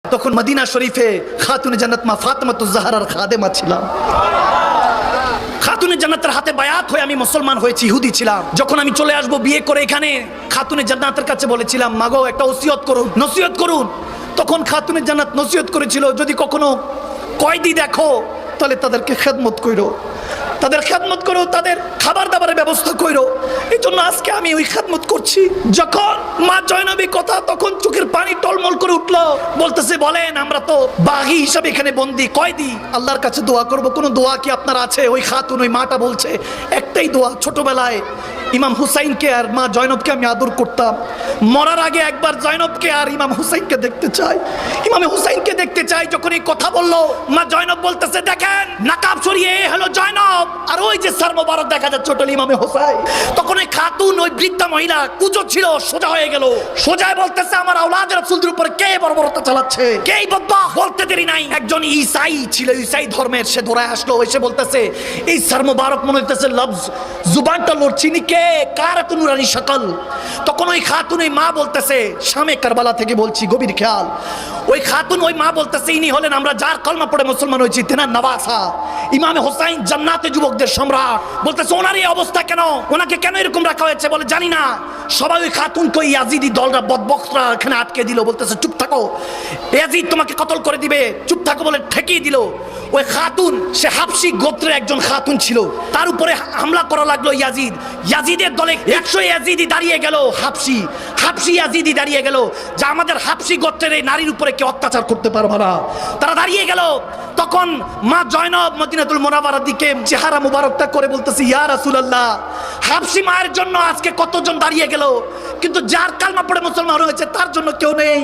তখন মদিনা শরীফে খাতুনে জান্নাত মা ফাতেমাতুজ জাহরার খাদেমা ছিলাম। খাতুনে জান্নাতের হাতে বায়াত হয়ে আমি মুসলমান হয়েছি, ইহুদি ছিলাম। যখন আমি চলে আসবো বিয়ে করে এখানে, খাতুনে জান্নাতের কাছে বলেছিলাম, মাগো একটা ওসিয়ত করুন, নসিহত করুন। তখন খাতুনে জান্নাত নসিহত করেছিল, যদি কখনো কয়েদি দেখো তাহলে তাদেরকে খেদমত কইরো, তাদের খেদমত করো, তাদের খাবার দাবারের ব্যবস্থা করো। এই জন্য আজকে আমি ওই খেদমত করছি। যখন মা জয়নবী কথা, তখন চোখের পানি টলমল করে উঠলো, বলতেছে, বলেন আমরা তো বাগী হিসাবে এখানে বন্দি, কয়দি, আল্লাহর কাছে দোয়া করব, কোন দোয়া কি আপনার আছে? ওই খাতুন, ওই মাটা বলছে একটাই দোয়া, ছোটবেলায় ইমাম হুসাইনকে আর মা জয়নবকে আমি আদর করতাম, মরার আগে একবার জয়নবকে আর ইমাম হুসাইনকে দেখতে চাই, ইমাম হুসাইনকে দেখতে চাই। যখন এই কথা বললো, মা জয়নব বলতেছে, দেখেন নাকাব সরিয়ে হলো জয়নব, আর ওই যে সার মোবারক দেখা যাচ্ছে ওটা ইমামে হুসাইন। তখন ওই খাতুন, ওই বৃদ্ধা মহিলা কুজো ছিল, সোজা হয়ে গেল, সোজায় বলতেছে, আমার আওলাদ রাসূলদের উপরে কে বর্বরতা চালাচ্ছে, কে বদবা। বলতে দেরি নাই, একজন ঈসাই ছিল, ঈসাই ধর্মের, সে দৌড়ায় আসলো, এসে বলতেছে, এই সার মোবারক মনে হইতেছে লফজ, জুবানটা লড়ছি নি, কে, কার এত নুরানি শাকল। তখন ওই খাতুন, ওই মা বলতেছে, শামে কারবালা থেকে বলছি, গভীর খেয়াল। ওই খাতুন, ওই মা বলতেছে, ইনি হলেন আমরা যার কলমা পড়ে মুসলমান হয়েছি, তেনার নওয়াসা ইমামে হুসাইন, জান্নাতে যুবকদের সম্রাট। বলতেছে, ওনার এই অবস্থা কেন, ওনাকে কেন এরকম রাখা হয়েছে? বলে, জানি না। সবাই ওই খাতুনকে ওই ইয়াজিদি দলরা, বদবক্তরা এখানে আটকে দিল। বলতেছে, চুপ থাকো, ইয়াজিদ তোমাকে কতল করে দিবে, চুপ থাকো বলে ঠেকিয়ে দিল। ওই খাতুন, সে হাবশি গোত্রের একজন খাতুন ছিল, তার উপরে হামলা করা লাগলো ইয়াজিদ। ইয়াজিদের দলে 100 ইয়াজিদি দাঁড়িয়ে গেল, হাবশি ইয়াজিদি দাঁড়িয়ে গেল, যা আমাদের হাবশি গোত্রের এই নারীর উপরে কেউ অত্যাচার করতে পারবে না, তারা দাঁড়িয়ে গেল। তখন মা জয়নব মদিনাতুল মুনাওয়ারার দিকে চেহারা মুবারকটা করে বলতেছে, ইয়া রাসূলুল্লাহ, হাবশি মায়ের জন্য আজকে কতজন দাঁড়িয়ে গেল, কিন্তু যার কালমা পড়ে মুসলমান হয়েছে তার জন্য কেউ নেই,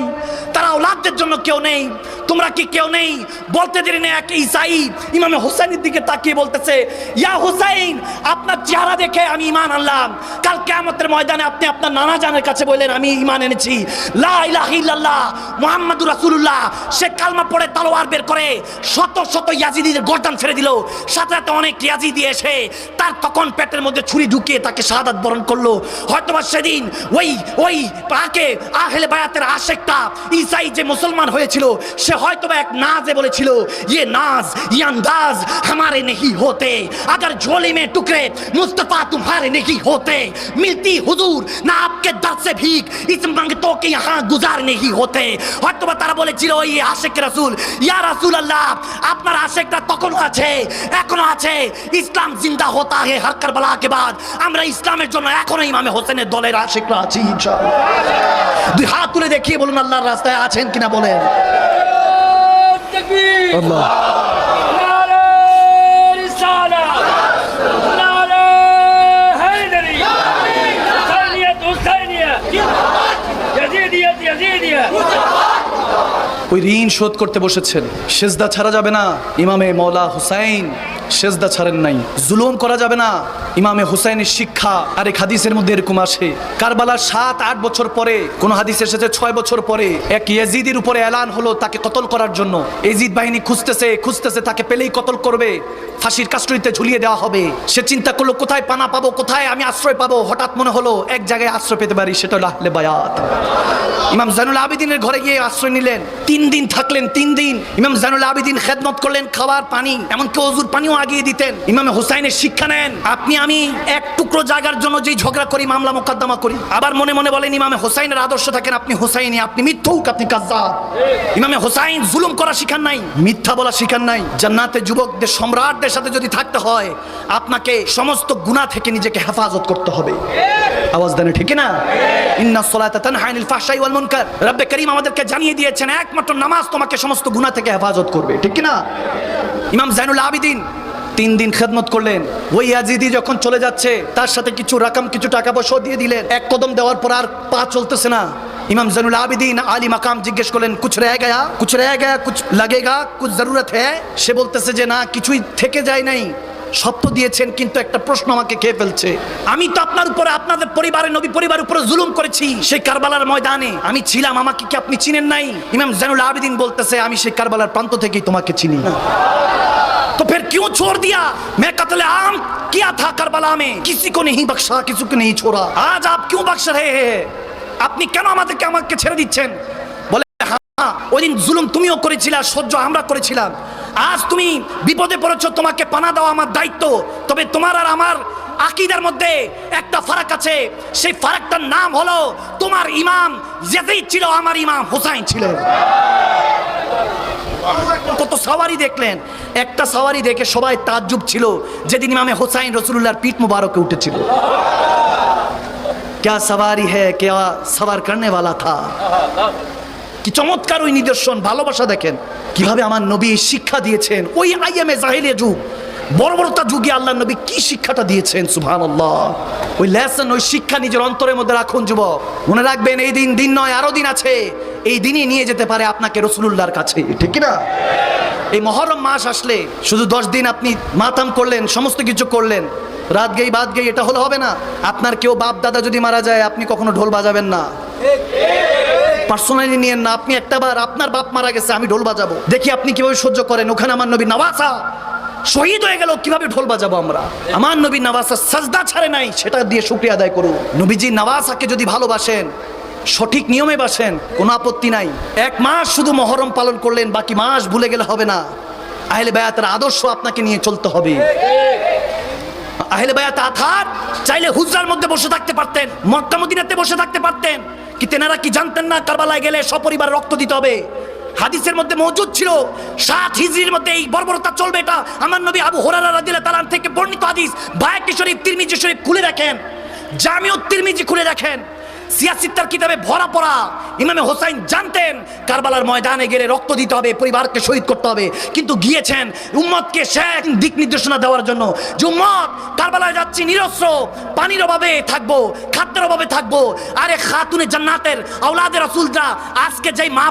তার আওলাদদের জন্য কেউ নেই, তোমরা কি কেউ নেই? বলতে দেরি নেই, এক ঈসাই ইমামে হুসাইনের দিকে তাকিয়ে বলতেছে, ইয়া হুসাইন, আপনার চেহারা দেখে আমি ঈমান আনলাম, কাল কিয়ামতের ময়দানে আপনি আপনার নানা জানের কাছে বললেন আমি ঈমান এনেছি, লা ইলাহা ইল্লাল্লাহ মুহাম্মাদুর রাসূলুল্লাহ। সে কালমা পড়ে তলোয়ার বের করে শত শত ইয়াজিদিদের গর্দান ছেড়ে দিল। সাথে সাথে অনেক ইয়াজিদি এসে তার তখন পেটের মধ্যে ছুরি ঢুকিয়ে তাকে শাহাদাত বরণ করলো। হয়তোবা সেদিন ওই আহলে বায়াতের আশেকটা ঈসাই যে মুসলমান হয়েছিল, সে হয়তোবা এক নাজে বলেছিল, ये नाज ये अंदाज हमारे नहीं होते, अगर झोले में टुकड़े मुस्तफा तुम्हारे नहीं होते, मिलती हुजूर ना आपके दर से भीख, इस मंगतों के यहाँ गुजार नहीं होते। হয়তোবা তারা বলেছিল, ওই আশেক রাসূল, ইয়া রাসূলুল্লাহ, আপনার আশেকটা তখনও আছে, এখনো আছে, ইসলাম জিন্দা হতা হে হর কারবালা के बाद। আমরা ইসলামের জন্য এখনো ইমামে হোসেনের দলের আশেকরা আছি ইনশাআল্লাহ। দুই হাত তুলে দেখিয়ে বলুন, আল্লাহর রাস্তায় আছেন কিনা বলেন। আল্লাহ ওই ঋণ শোধ করতে বসেছেন, সেজদা ছাড়া যাবে না। ইমামে মওলা হুসাইন সেজদা ছাড়েন নাই, জুলুম করা যাবে না। ইমামে হুসাইনের শিক্ষা আরেক হাদিসের মধ্যে এরকম আসে, কারবালার 7-8 বছর পরে, কোন হাদিসে এসেছে 6 বছর পরে, এক ইয়াজিদের উপরে এলান হলো তাকে কতল করার জন্য। ইয়াজিদ বাহিনী খুঁজতেছে, তাকে পেলেই কতল করবে, ফাঁসির কাস্টরিতে ঝুলিয়ে দেওয়া হবে। সে চিন্তা করলো, কোথায় পানা পাবো, কোথায় আমি আশ্রয় পাবো। হঠাৎ মনে হলো এক জায়গায় আশ্রয় পেতে পারি, সেটা হলো আহলে বায়াত। ইমাম জাইনুল আবেদিনের ঘরে গিয়ে আশ্রয় নিলেন, 3 দিন থাকলেন। 3 দিন ইমাম জাইনুল আবেদিন খেদমত করলেন, খাবার পানি, এমনকি ওযুর পানিও আগিয়ে দিতেন। ইমামে হুসাইনের শিক্ষা নেন, আপনি আমি এক টুকরো জায়গার জন্য যেই ঝগড়া করি, মামলা মোকদ্দমা করি, আবার মনে মনে বলেন ইমামে হুসাইনের আদর্শ থাকেন, আপনি হুসাইনি, আপনি মিথ্যুক, আপনি কাযযাব। ইমামে হুসাইন জুলুম করা শিখান নাই, মিথ্যা বলা শিখান নাই। জান্নাতে যুবকদের সম্রাটদের সাথে যদি থাকতে হয়, আপনাকে সমস্ত গুনাহ থেকে নিজেকে হেফাজত করতে হবে। আওয়াজ দেন ঠিক না? ইন্নাস সালাতা তানহা আনিল ফাহশাই ওয়াল মুনকার। রব্বে করিম আমাদেরকে জানিয়ে দিয়েছেন, একমাত্র নামাজ তোমাকে সমস্ত গুনাহ থেকে হেফাজত করবে, ঠিক কি না? ইমাম জাইনুল আবেদিন 3 দিন খেদমত করলেন। ওই ইয়াজিদি যখন চলে যাচ্ছে, তার সাথে কিছু টাকা পয়সা দিয়ে দিলেন। এক কদম দেওয়ার পর আর পা চলতেছে না। ইমাম জাইনুল আবেদিন আলী মাকাম জিজ্ঞেস করলেন, কুছ রহ গয়া, কুছ লাগেগা, কুছ জরুরত হ্যায়? সে বলতেছে যে না, কিছুই থেকে যায় নাই, সব তো দিয়েছেন, কিন্তু একটা প্রশ্ন আমাকে খেয়ে ফেলছে। আমি তো আপনার উপরে, আপনাদের পরিবারের, নবী পরিবারের উপরে জুলুম করেছি। সেই কারবালার ময়দানে আমি ছিলাম, আমাকে কি আপনি চিনেন নাই? ইমাম জাইনুল আবেদিন বলতেছে, আমি সেই কারবালার প্রান্ত থেকেই তোমাকে চিনি। तो फिर क्यों छोड़ दिया? मैं कत्ल आम किया था करबला में, किसी को नहीं बख्शा, किसी को नहीं छोड़ा। आज आप क्यों बख्श रहे हैं? আপনি কেন আমাকে ছেড়ে দিচ্ছেন? বলে, হ্যাঁ ওই দিন জুলুম তুমিও করেছিলে, সহ্য আমরা করেছিলাম। আজ তুমি বিপদে পড়েছো, তোমাকে পানা দেওয়া আমার দায়িত্ব। তবে তোমার আর আমার আকীদার মধ্যে একটা ফারাক আছে, সেই ফারাকটার নাম হলো তোমার ইমাম ইয়াজিদ ছিল, আমার ইমাম হুসাইন ছিলেন। কত সাওয়ারি দেখলেন, একটা সাওয়ারি দেখে সবাই তাজ্জুব ছিল যেদিন ইমামে হুসাইন রাসূলুল্লাহর পিঠ মুবারকে উঠেছিল। क्या सवारी है, क्या सवार करने वाला था। কি চমৎকার ওই নিদর্শন, ভালোবাসা দেখেন কিভাবে আমার নবী শিক্ষা দিয়েছেন। ওই আইয়ামে জাহেলিয়া যুগ, বর্বরতা যুগে আল্লাহ নবী কি শিক্ষাটা দিয়েছেন, সুবহানাল্লাহ। ওই লেসন, ওই শিক্ষা নিজের অন্তরের মধ্যে রাখুন যুবক। মনে রাখবেন এই দিন দিন নয়, আরো দিন আছে। এই দিনই নিয়ে যেতে পারে আপনাকে রাসূলুল্লাহর কাছে, ঠিক কি না? এই মুহররম মাস আসলে শুধু 10 দিন আপনি মাতাম করলেন, সমস্ত কিছু করলেন, রাত গেই বাদ গেই, এটা হলে হবে না। আপনার কেউ বাপ দাদা যদি মারা যায়, আপনি কখনো ঢোল বাজাবেন না, পার্সোনালি নিয়েন না। আপনি একটাবার আপনার বাপ মারা গেছে, আমি ঢোল বাজাবো, দেখি আপনি কিভাবে সহ্য করেন। ওখানে আমার নবী নওয়াসা শহীদ হয়ে গেল, কিভাবে ঢোল বাজাবো আমরা? আমার নবী নওয়াসা সাজদা ছাড়ে নাই, সেটা দিয়ে শুকরিয়া আদায় করুন। নবীজি নওয়াসাকে যদি ভালোবাসেন, সঠিক নিয়মে বাসেন, কোনো আপত্তি নাই। 1 মাস শুধু মুহররম পালন করলেন, বাকি মাস ভুলে গেলে হবে না। আহলে বায়াতের আদর্শ আপনাকে নিয়ে চলতে হবে। আহলে বায়াত আথার চাইলে হুজরার মধ্যে বসে থাকতে পারতেন, মক্কা মদিনাতে বসে থাকতে পারতেন, কি তেনারা কি জানতেন না কারবালায় গেলে সপরিবার রক্ত দিতে হবে? হাদিসের মধ্যে মওজুদ ছিল 7 হিজরির মধ্যে এই বর্বরতা চলবে। এটা আমার নবী আবু হুরায়রা রাদিয়াল্লাহু তাআলা থেকে বর্ণিত হাদিস। বায়হাকি শরীফ, তিরমিজি শরীফ খুলে রাখেন, জামিউত তিরমিজি খুলে রাখেন, সিয়াসিত্তার কিতাবে ভরা পড়া। ইমামে হোসাইন জানতেন কারবালার ময়দানে গেলে রক্ত দিতে হবে, পরিবারকে শহীদ করতে হবে, কিন্তু গিয়েছেন উম্মতকে শেষ দিক নির্দেশনা দেওয়ার জন্য যে উম্মত কারবালায় যাচ্ছি নিরস্ত্র, পানির অভাবে থাকবো, খাদ্যের অভাবে থাকবো। আরে খাতুনে জান্নাতের আওলাদে রাসূলরা আজকে যেই মা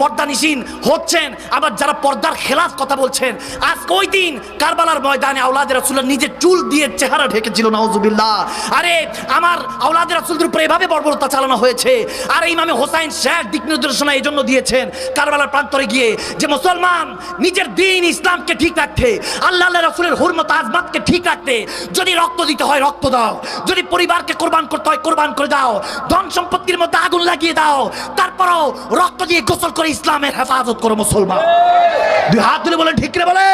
পর্দানিসীন হচ্ছেন, আবার যারা পর্দার খেলাফ কথা বলছেন, আজকে ওই দিন কারবালার ময়দানে আওলাদে রাসূলরা নিজের চুল দিয়ে চেহারা ঢেকেছিল, নাউজুবিল্লাহ। আরে আমার আওলাদে রাসূলদের উপর এভাবে বর্বরতা চালানো হয়েছে। আর ইমামে হোসাইন শেষ দিক নির্দেশনা এই জন্য দিয়েছেন কারবালার প্রান্তরে গিয়ে, যে মুসলমান নিজের দ্বীন ইসলামকে ঠিক রাখতে, আল্লাহ রাসূলের হুরমত আজমাতকে ঠিক রাখতে, যদি রক্ত দিতে হয় রক্ত দাও, যদি পরিবারকে কোরবান করতে হয় কোরবান করে দাও, ধন সম্পত্তির মধ্যে আগুন লাগিয়ে দাও, তারপরও রক্ত দিয়ে গোসল করে ইসলামের হেফাজত করো মুসলমান। 2 হাত তুলে বলেন ঠিক রে বলে।